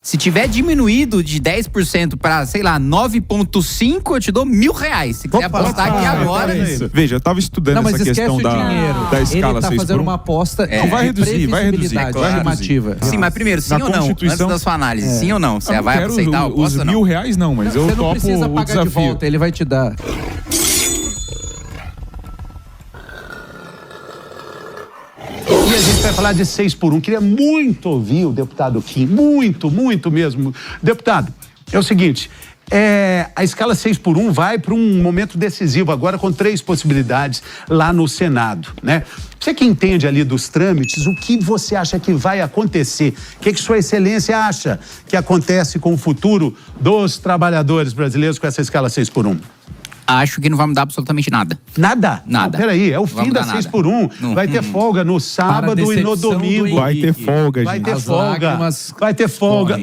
Se tiver diminuído de 10% para, sei lá, 9,5, eu te dou R$1.000. Se quiser apostar aqui agora. Veja, eu tava estudando essa questão da escala 6 por 1. Ele tá fazendo uma aposta. Não, vai reduzir, vai reduzir. Estimativa. Sim, mas primeiro, sim ou não? Antes da sua análise, sim ou não? Você vai aceitar a aposta ou não? R$1.000 não, mas eu topo o desafio. Você não precisa pagar de volta, ele vai te dar. E a gente vai falar de 6 por 1. Queria muito ouvir o deputado Kim. Muito mesmo. Deputado, é o seguinte, a escala 6 por 1 vai para um momento decisivo agora com 3 possibilidades lá no Senado, né? Você que entende ali dos trâmites, o que você acha que vai acontecer? O que Sua Excelência acha que acontece com o futuro dos trabalhadores brasileiros com essa escala 6 por 1? Acho que não vai mudar absolutamente nada. Nada? Nada. Peraí, é o fim da 6 por 1. Vai ter folga no sábado e no domingo. Vai ter folga, gente. Vai ter folga. Vai ter folga.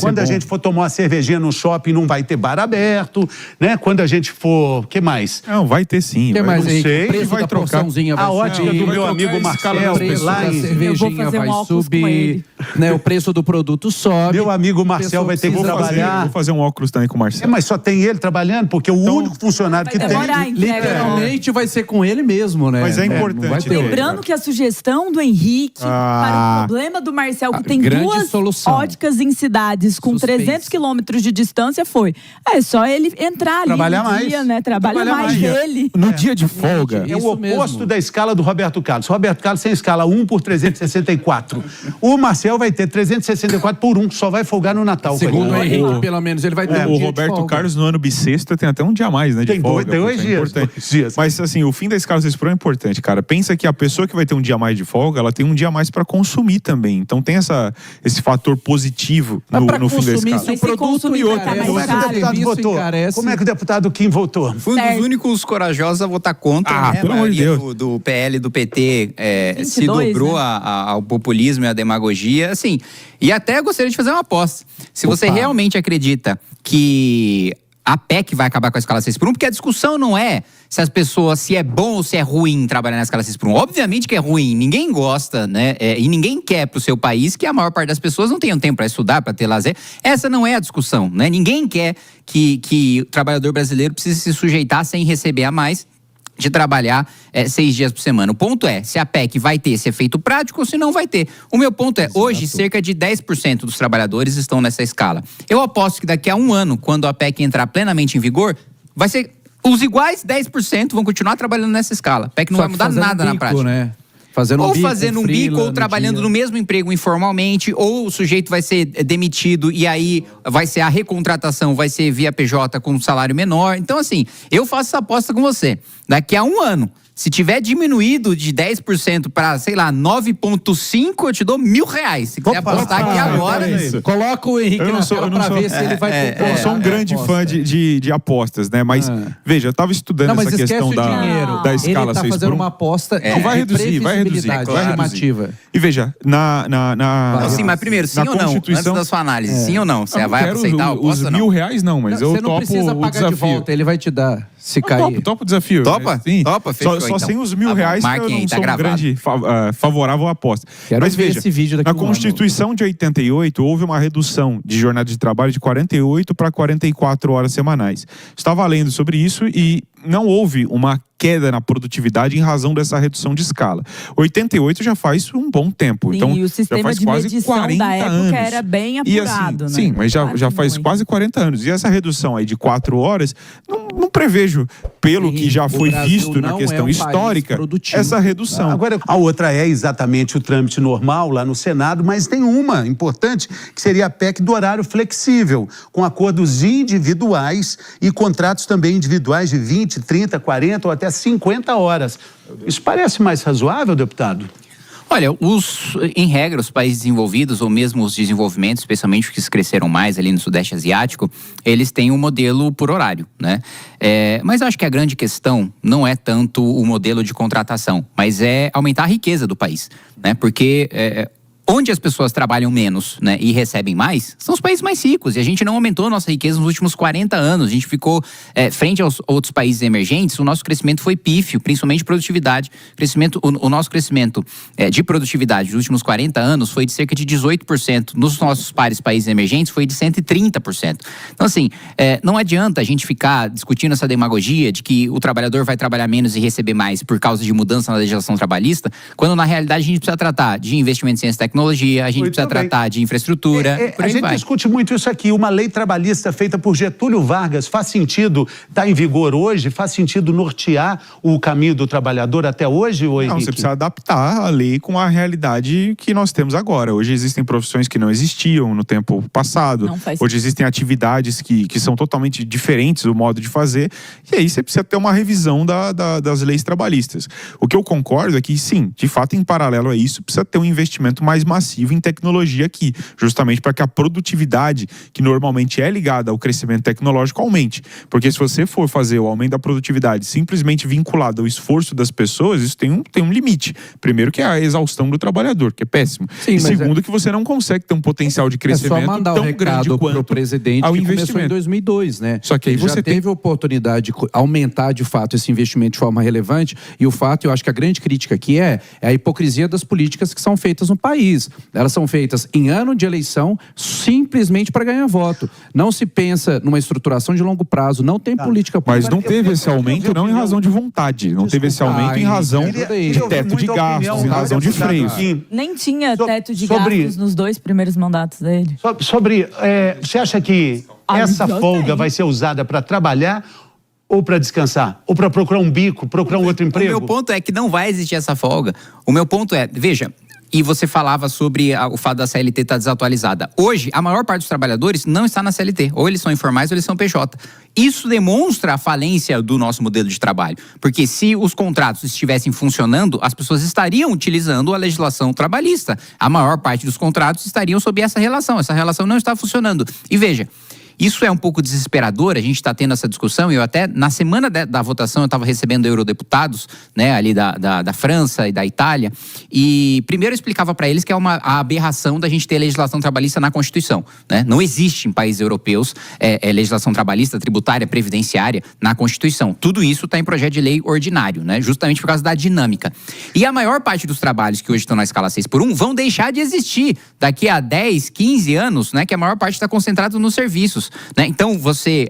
Quando a gente for tomar uma cervejinha no shopping, não vai ter bar aberto, né? Quando a gente for... O que mais? Não, vai ter sim. Que mais não aí? sei. O preço vai da trocar. porçãozinha vai A ótica subir. do meu amigo Marcel. O preço lá da em... cervejinha vai subir. Né? O preço do produto sobe. Meu amigo Marcel vai ter que trabalhar. Vou fazer um óculos também com o Marcelo. Mas só tem ele trabalhando, porque o único funcionário que tem... Literalmente vai ser com ele mesmo, né? Mas é importante. Lembrando que a sugestão do Henrique para o problema do Marcel, que tem duas óticas em cidades com 300 quilômetros de distância, foi só ele entrar ali Trabalhar no dia, mais. né? Trabalha mais ele. No dia de folga. É o oposto da escala do Roberto Carlos. Roberto Carlos tem escala 1 por 364. O Marcel vai ter 364 por 1, só vai folgar no Natal. Segundo o Henrique, pelo menos, ele vai ter O Roberto Carlos, no ano bissexto, tem até um dia a mais, né? De folga. Tem 2 dias. Mas, assim, o fim da escala 6 por 1 é importante, cara. Pensa que a pessoa que vai ter um dia a mais de folga, ela tem um dia a mais para consumir também. Então, tem esse fator positivo no fim da escala. Se o produto Como é que o deputado Kim votou? Foi um dos únicos corajosos a votar contra, né? A maioria do PL e do PT 22, se dobrou, né, ao populismo e à demagogia, assim. E até gostaria de fazer uma aposta. Se você realmente acredita que a PEC vai acabar com a escala 6 por 1, porque a discussão não é se é bom ou se é ruim trabalhar na escala 6 por 1. Obviamente que é ruim, ninguém gosta, né? E ninguém quer pro seu país que a maior parte das pessoas não tenham tempo para estudar, para ter lazer. Essa não é a discussão, né? Ninguém quer que o trabalhador brasileiro precise se sujeitar sem receber a mais, de trabalhar 6 dias por semana. O ponto é, se a PEC vai ter esse efeito prático ou se não vai ter. O meu ponto é, hoje, cerca de 10% dos trabalhadores estão nessa escala. Eu aposto que daqui a 1 ano, quando a PEC entrar plenamente em vigor, vai ser os iguais 10% vão continuar trabalhando nessa escala. A PEC não vai mudar nada na prática. Né? Fazendo um bico, ou trabalhando no mesmo emprego informalmente, ou o sujeito vai ser demitido e aí vai ser a recontratação, vai ser via PJ com um salário menor. Então, assim, eu faço essa aposta com você. Daqui a 1 ano, se tiver diminuído de 10% para, sei lá, 9,5, eu te dou R$1.000. Se quiser apostar aqui agora. Coloca o Henrique na tela pra ver se ele vai... Eu sou um grande fã de apostas, né? Mas, veja, eu tava estudando essa questão da escala 6 por 1. Ele tá fazendo uma aposta... Não, vai reduzir, vai reduzir. Estimativa. E veja, sim, mas primeiro, sim ou não? Antes da sua análise, sim ou não? Você vai aceitar a aposta ou não? Os R$1.000 não, mas eu topo o desafio. Você não precisa pagar de volta, ele vai te dar, se cair. Topa o desafio. Topa? Sim. Topa, fechou. Só sem os R$1.000 que eu não sou um grande favorável à aposta. Mas veja, esse vídeo daqui na Constituição de 88 houve uma redução de jornada de trabalho de 48 para 44 horas semanais. Estava lendo sobre isso e não houve uma queda na produtividade em razão dessa redução de escala. 88 já faz um bom tempo. Sim, então, e o sistema já faz de quase medição 40 da época anos. era bem apurado, e assim, né? Sim, mas já faz quase 40 anos. E essa redução aí de 4 horas, não prevejo, pelo que já foi visto na questão histórica, essa redução. Agora, a outra é exatamente o trâmite normal lá no Senado, mas tem uma importante, que seria a PEC do horário flexível, com acordos individuais e contratos também individuais de 20, 30, 40 ou até 50 horas. Isso parece mais razoável, deputado? Olha, em regra, os países desenvolvidos, ou mesmo os desenvolvimentos, especialmente os que cresceram mais ali no Sudeste Asiático, eles têm um modelo por horário, né? Mas eu acho que a grande questão não é tanto o modelo de contratação, mas é aumentar a riqueza do país, né? Porque Onde as pessoas trabalham menos, né, e recebem mais, são os países mais ricos. E a gente não aumentou nossa riqueza nos últimos 40 anos. A gente ficou, frente aos outros países emergentes, o nosso crescimento foi pífio, principalmente de produtividade. O nosso crescimento de produtividade nos últimos 40 anos foi de cerca de 18%. Nos nossos pares países emergentes foi de 130%. Então, assim, não adianta a gente ficar discutindo essa demagogia de que o trabalhador vai trabalhar menos e receber mais por causa de mudança na legislação trabalhista, quando na realidade a gente precisa tratar de investimento em ciência e tecnologia, a gente precisa tratar de infraestrutura. A gente discute muito isso aqui. Uma lei trabalhista feita por Getúlio Vargas faz sentido estar em vigor hoje? Faz sentido nortear o caminho do trabalhador até hoje, ou Henrique? Não, você precisa adaptar a lei com a realidade que nós temos agora. Hoje existem profissões que não existiam no tempo passado. Hoje existem atividades que são totalmente diferentes do modo de fazer. E aí você precisa ter uma revisão das leis trabalhistas. O que eu concordo é que, sim, de fato, em paralelo a isso, precisa ter um investimento mais massivo em tecnologia aqui, justamente para que a produtividade, que normalmente é ligada ao crescimento tecnológico, aumente. Porque se você for fazer o aumento da produtividade simplesmente vinculado ao esforço das pessoas, isso tem um limite. Primeiro, que é a exaustão do trabalhador, que é péssimo. Sim, e segundo, que você não consegue ter um potencial de crescimento tão grande quanto ao investimento. É só mandar o recado pro presidente que começou em 2002, né? Só que aí você teve a oportunidade de aumentar, de fato, esse investimento de forma relevante, e o fato, eu acho que a grande crítica aqui é a hipocrisia das políticas que são feitas no país. Elas são feitas em ano de eleição simplesmente para ganhar voto. Não se pensa numa estruturação de longo prazo, não tem política pública. Mas não teve esse aumento não em razão de vontade, não teve esse aumento em razão de teto de gastos, em razão de freios. Nem tinha teto de gastos nos 2 primeiros mandatos dele. Você acha que essa folga vai ser usada para trabalhar ou para descansar? Ou para procurar um bico, procurar um outro emprego? O meu ponto é que não vai existir essa folga. O meu ponto é, veja... E você falava sobre o fato da CLT estar desatualizada. Hoje, a maior parte dos trabalhadores não está na CLT. Ou eles são informais ou eles são PJ. Isso demonstra a falência do nosso modelo de trabalho. Porque se os contratos estivessem funcionando, as pessoas estariam utilizando a legislação trabalhista. A maior parte dos contratos estariam sob essa relação. Essa relação não está funcionando. E veja... Isso é um pouco desesperador, a gente está tendo essa discussão, e eu até, na semana da votação, eu estava recebendo eurodeputados, né, ali da França e da Itália, e primeiro eu explicava para eles que é a aberração da gente ter legislação trabalhista na Constituição, né? Não existe em países europeus legislação trabalhista, tributária, previdenciária na Constituição. Tudo isso está em projeto de lei ordinário, né? Justamente por causa da dinâmica. E a maior parte dos trabalhos que hoje estão na escala 6x1 vão deixar de existir daqui a 10, 15 anos, né? Que a maior parte está concentrada nos serviços. Né? Então, você,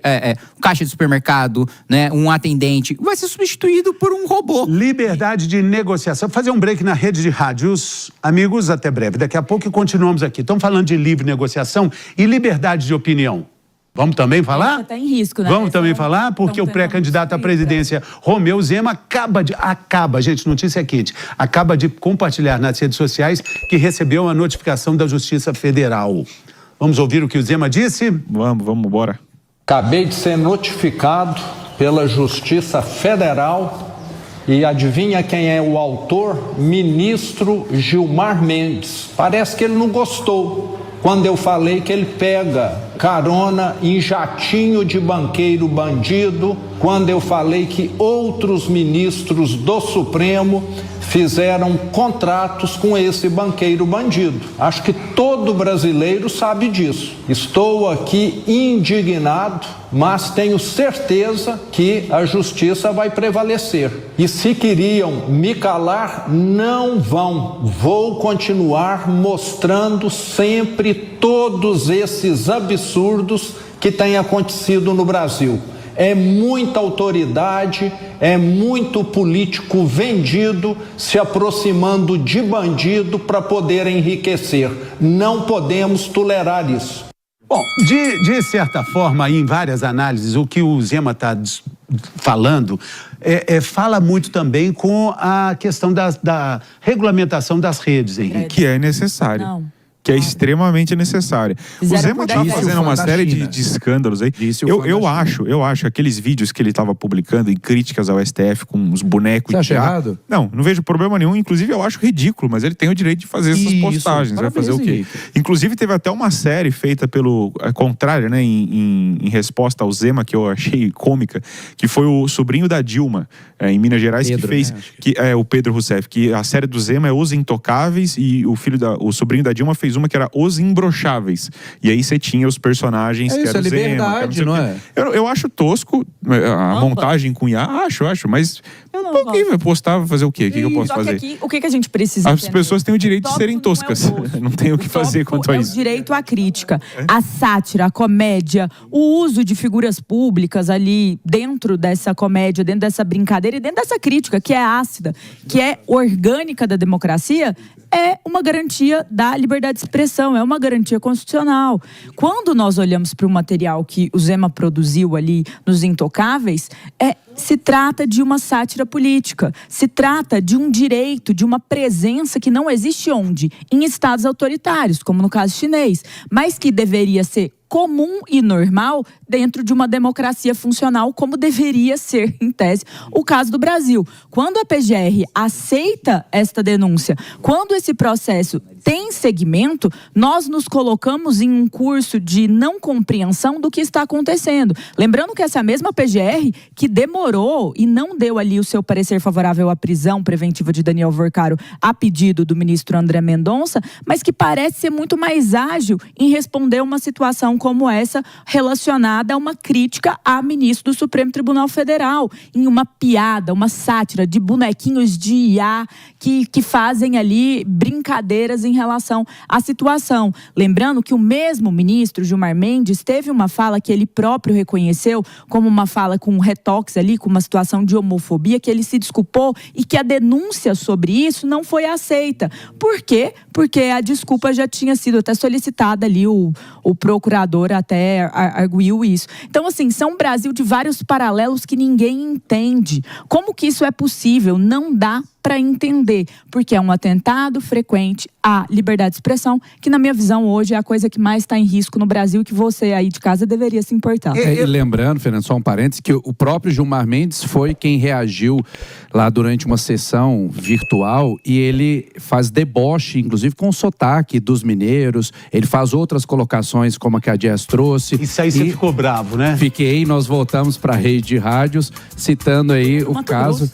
um caixa de supermercado, né, um atendente, vai ser substituído por um robô. Liberdade de negociação. Vou fazer um break na rede de rádios. Amigos, até breve. Daqui a pouco continuamos aqui. Estamos falando de livre negociação e liberdade de opinião. Vamos também falar? Está em risco, né? Vamos também falar, porque o pré-candidato à presidência, Romeu Zema, gente, notícia quente, acaba de compartilhar nas redes sociais que recebeu uma notificação da Justiça Federal. Vamos ouvir o que o Zema disse? Vamos, bora. Acabei de ser notificado pela Justiça Federal e adivinha quem é o autor? Ministro Gilmar Mendes. Parece que ele não gostou quando eu falei que ele pega carona em jatinho de banqueiro bandido, quando eu falei que outros ministros do Supremo fizeram contratos com esse banqueiro bandido. Acho que todo brasileiro sabe disso. Estou aqui indignado, mas tenho certeza que a justiça vai prevalecer. E se queriam me calar, não vão. Vou continuar mostrando sempre todos esses absurdos que têm acontecido no Brasil. É muita autoridade, é muito político vendido se aproximando de bandido para poder enriquecer. Não podemos tolerar isso. Bom, de certa forma, em várias análises, o que o Zema está falando fala muito também com a questão da regulamentação das redes, Henrique. Que é necessário. Não. que é extremamente necessária. O Zema tá fazendo uma série de escândalos aí. Eu acho aqueles vídeos que ele estava publicando em críticas ao STF com os bonecos... Você acha errado? Não vejo problema nenhum. Inclusive, eu acho ridículo, mas ele tem o direito de fazer essas postagens. Vai fazer o quê? Inclusive, teve até uma série feita pelo contrário, né? Em resposta ao Zema, que eu achei cômica, que foi o sobrinho da Dilma, em Minas Gerais, Pedro, que fez... Né? O Pedro Rousseff, que a série do Zema é Os Intocáveis e o sobrinho da Dilma fez uma que era Os Imbrocháveis. E aí você tinha os personagens que eram o Zema. Liberdade, não é? Eu acho tosco a montagem com IA, acho, mas por que vai postar, vai fazer o quê? O que eu posso fazer? Aqui, o que a gente precisa As pessoas têm o direito de serem toscas. Não tem o que fazer quanto a isso. É o direito à crítica, a sátira, a comédia, o uso de figuras públicas ali dentro dessa comédia, dentro dessa brincadeira e dentro dessa crítica, que é ácida, que é orgânica da democracia, é uma garantia da liberdade de expressão, é uma garantia constitucional. Quando nós olhamos para o material que o Zema produziu ali nos Intocáveis, se trata de uma sátira política, se trata de um direito, de uma presença que não existe onde? Em estados autoritários, como no caso chinês, mas que deveria ser comum e normal dentro de uma democracia funcional, como deveria ser, em tese, o caso do Brasil. Quando a PGR aceita esta denúncia, quando esse processo tem segmento, nós nos colocamos em um curso de não compreensão do que está acontecendo. Lembrando que essa mesma PGR que demorou e não deu ali o seu parecer favorável à prisão preventiva de Daniel Vorcaro a pedido do ministro André Mendonça, mas que parece ser muito mais ágil em responder uma situação como essa relacionada a uma crítica a ministro do Supremo Tribunal Federal, em uma piada, uma sátira de bonequinhos de IA que fazem ali brincadeiras em relação à situação. Lembrando que o mesmo ministro Gilmar Mendes teve uma fala que ele próprio reconheceu como uma fala com retox ali, com uma situação de homofobia, que ele se desculpou e que a denúncia sobre isso não foi aceita. Por quê? Porque a desculpa já tinha sido até solicitada ali, o procurador até arguiu isso. Então, assim, são um Brasil de vários paralelos que ninguém entende. Como que isso é possível? Não dá para entender, porque é um atentado frequente à liberdade de expressão, que na minha visão hoje é a coisa que mais está em risco no Brasil e que você aí de casa deveria se importar. E lembrando, Fernando, só um parênteses, que o próprio Gilmar Mendes foi quem reagiu lá durante uma sessão virtual e ele faz deboche, inclusive com o sotaque dos mineiros, ele faz outras colocações como a que a Jess trouxe. Isso aí você ficou bravo, né? Fiquei, nós voltamos para a rede de rádios, citando aí o caso.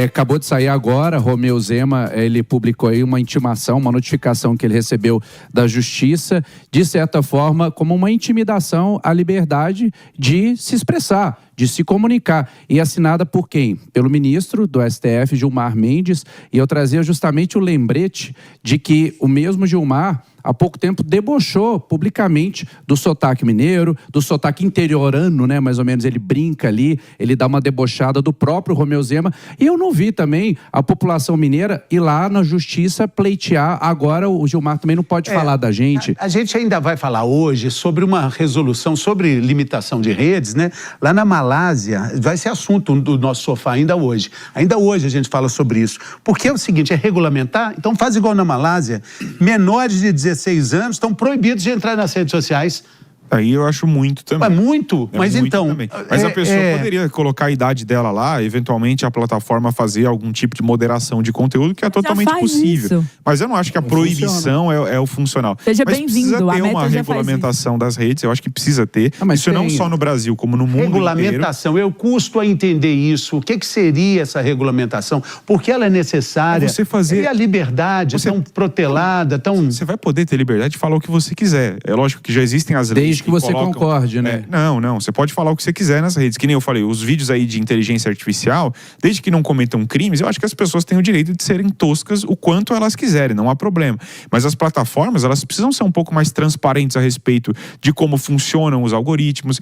Acabou de sair agora, Romeu Zema, ele publicou aí uma intimação, uma notificação que ele recebeu da Justiça, de certa forma, como uma intimidação à liberdade de se expressar, de se comunicar. E assinada por quem? Pelo ministro do STF, Gilmar Mendes. E eu trazia justamente o lembrete de que o mesmo Gilmar, há pouco tempo, debochou publicamente do sotaque mineiro, do sotaque interiorano, né? Mais ou menos, ele brinca ali, ele dá uma debochada do próprio Romeu Zema. E eu não vi também a população mineira ir lá na justiça pleitear. Agora o Gilmar também não pode falar da gente. A gente ainda vai falar hoje sobre uma resolução sobre limitação de redes, né? Lá na Malásia, vai ser assunto do nosso sofá ainda hoje. Ainda hoje a gente fala sobre isso. Porque é o seguinte, é regulamentar, então faz igual na Malásia, menores de 16 anos estão proibidos de entrar nas redes sociais. Aí eu acho muito também. Mas muito? Mas muito então... também. Mas a pessoa poderia colocar a idade dela lá, eventualmente a plataforma fazer algum tipo de moderação de conteúdo que é totalmente possível. Isso. Mas eu não acho que a proibição é o funcional. Seja bem-vindo. Precisa ter uma regulamentação das redes, eu acho que precisa ter. Isso não só no Brasil, como no mundo regulamentação, inteiro. Eu custo a entender isso. O que seria essa regulamentação? Por que ela é necessária? Você fazer... E a liberdade tão protelada, tão... Você vai poder ter liberdade de falar o que você quiser. É lógico que já existem as leis que você concorde, né? Não. Você pode falar o que você quiser nas redes. Que nem eu falei, os vídeos aí de inteligência artificial, desde que não cometam crimes, eu acho que as pessoas têm o direito de serem toscas o quanto elas quiserem, não há problema. Mas as plataformas, elas precisam ser um pouco mais transparentes a respeito de como funcionam os algoritmos.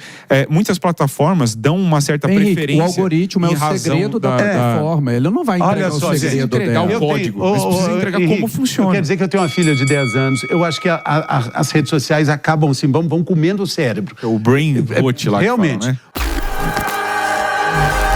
Muitas plataformas dão uma certa preferência. O algoritmo é o segredo da plataforma. Ele não vai entregar o segredo dela. O código, mas precisa entregar como funciona. Quer dizer que eu tenho uma filha de 10 anos, eu acho que as redes sociais acabam assim, vão comendo o cérebro. O brain rot lá. Realmente. Que fala, né?